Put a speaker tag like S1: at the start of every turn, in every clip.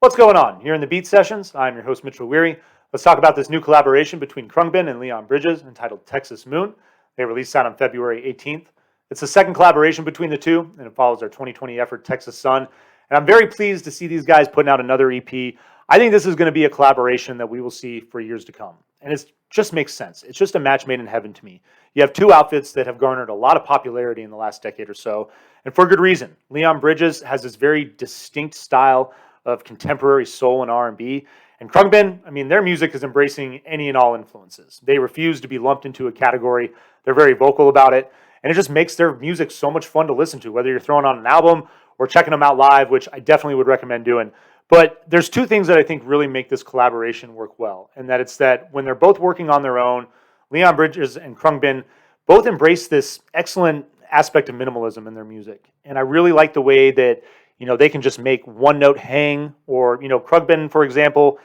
S1: What's going on? Here in the Beat Sessions, I'm your host, Mitchell Weary. Let's talk about this new collaboration between Khruangbin and Leon Bridges entitled Texas Moon. They released that on February 18th. It's the second collaboration between the two, and it follows their 2020 effort, Texas Sun. And I'm very pleased to see these guys putting out another EP. I think this is going to be a collaboration that we will see for years to come. And it just makes sense. It's just a match made in heaven to me. You have two outfits that have garnered a lot of popularity in the last decade or so, and for good reason. Leon Bridges has this very distinct style of contemporary soul and R&B. And Khruangbin, I mean, their music is embracing any and all influences. They refuse to be lumped into a category. They're very vocal about it. And it just makes their music so much fun to listen to, whether you're throwing on an album or checking them out live, which I definitely would recommend doing. But there's two things that I think really make this collaboration work well. And that it's that when they're both working on their own, Leon Bridges and Khruangbin both embrace this excellent aspect of minimalism in their music. And I really like the way that they can just make one note hang, or, Khruangbin, for example,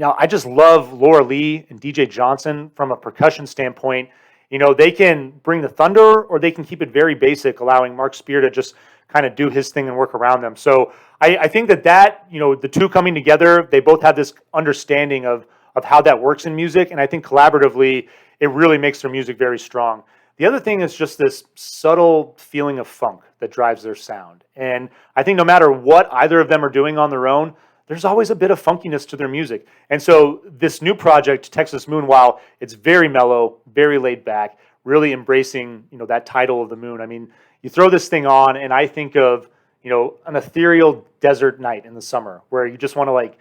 S1: I just love Laura Lee and DJ Johnson from a percussion standpoint. They can bring the thunder, or they can keep it very basic, allowing Mark Spear to just kind of do his thing and work around them. So I think that the two coming together, they both have this understanding of how that works in music. And I think collaboratively, it really makes their music very strong. The other thing is just this subtle feeling of funk that drives their sound. And I think no matter what either of them are doing on their own, there's always a bit of funkiness to their music. And so this new project, Texas Moon, while it's very mellow, very laid back, really embracing, that title of the moon. I mean, you throw this thing on and I think of, an ethereal desert night in the summer where you just want to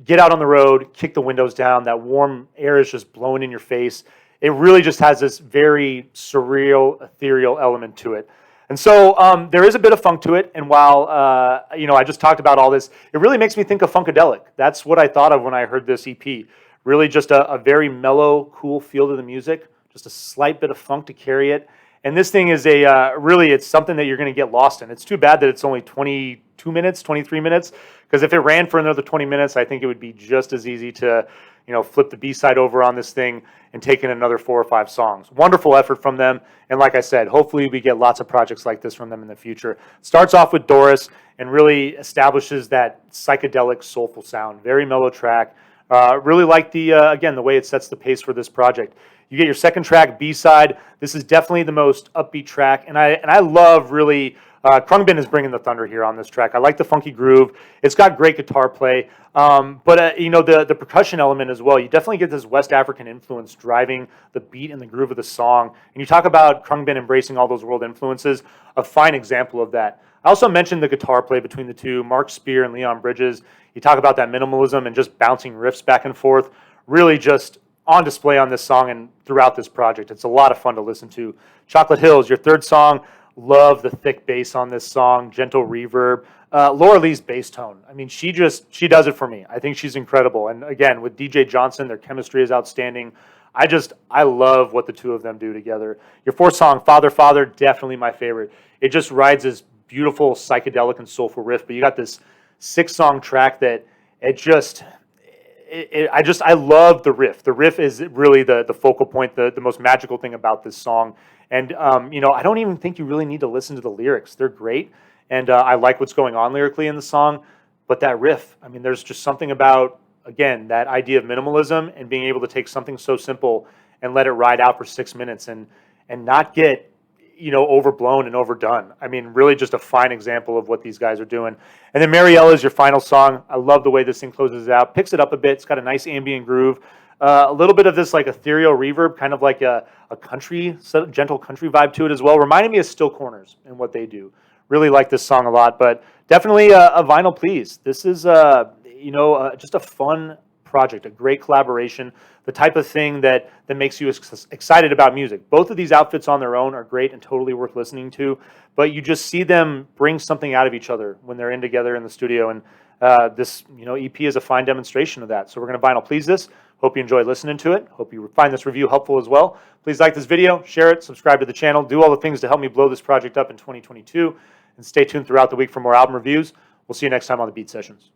S1: get out on the road, kick the windows down, that warm air is just blowing in your face. It really just has this very surreal, ethereal element to it. And so there is a bit of funk to it. And while, I just talked about all this, it really makes me think of Funkadelic. That's what I thought of when I heard this EP. Really just a very mellow, cool feel to the music, just a slight bit of funk to carry it. And this thing is it's something that you're going to get lost in. It's too bad that it's only 22 minutes, 23 minutes, because if it ran for another 20 minutes, I think it would be just as easy to flip the B-side over on this thing and take in another 4 or 5 songs. Wonderful effort from them. And like I said, hopefully we get lots of projects like this from them in the future. Starts off with Doris and really establishes that psychedelic, soulful sound. Very mellow track. Really like the way it sets the pace for this project. You get your second track, B-side. This is definitely the most upbeat track. And I love really, Khruangbin is bringing the thunder here on this track. I like the funky groove. It's got great guitar play. But the percussion element as well. You definitely get this West African influence driving the beat and the groove of the song. And you talk about Khruangbin embracing all those world influences. A fine example of that. I also mentioned the guitar play between the two, Mark Spear and Leon Bridges. You talk about that minimalism and just bouncing riffs back and forth. Really just on display on this song and throughout this project. It's a lot of fun to listen to. Chocolate Hills, your third song. Love the thick bass on this song, gentle reverb. Laura Lee's bass tone. I mean, she does it for me. I think she's incredible. And again, with DJ Johnson, their chemistry is outstanding. I love what the two of them do together. Your fourth song, Father, Father, definitely my favorite. It just rides this beautiful psychedelic and soulful riff, but you got this 6-song track that I love the riff. The riff is really the focal point, the most magical thing about this song. And, I don't even think you really need to listen to the lyrics. They're great. And I like what's going on lyrically in the song. But that riff, I mean, there's just something about, again, that idea of minimalism and being able to take something so simple and let it ride out for 6 minutes and not get, overblown and overdone. I mean, really just a fine example of what these guys are doing. And then Marielle is your final song. I love the way this thing closes out. Picks it up a bit. It's got a nice ambient groove. A little bit of this ethereal reverb, kind of like a country, gentle country vibe to it as well. Reminded me of Still Corners and what they do. Really like this song a lot, but definitely a vinyl please. This is just a fun project, a great collaboration, the type of thing that makes you excited about music. Both of these outfits on their own are great and totally worth listening to, but you just see them bring something out of each other when they're in together in the studio, and this EP is a fine demonstration of that. So we're going to vinyl please this. Hope you enjoyed listening to it. Hope you find this review helpful as well. Please like this video, share it, subscribe to the channel, do all the things to help me blow this project up in 2022, and stay tuned throughout the week for more album reviews. We'll see you next time on the Beat Sessions.